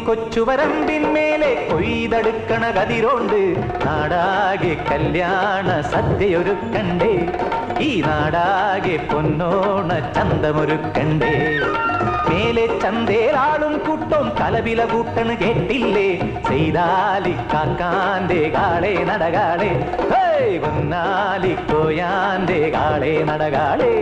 കൊച്ചുവരമ്പിന്മേലെ കൊയ്തെടുക്കണ കതിരോണ്ട് നാടാകെ കല്യാണ സദ്യയൊരുക്കണ്ടേ ഈ നാടാകെ പൊന്നോണ ചന്തമൊരുക്കണ്ടേ മേലെ ചന്തേലാളും കൂട്ടം കലവില കൂട്ടണ് കേട്ടില്ലേ ചെയ്താലിക്കാക്കാന്റെ കാളെ നടകാളെ പൊന്നാലിക്കോയാന്റെ കാളെ നടകാളേ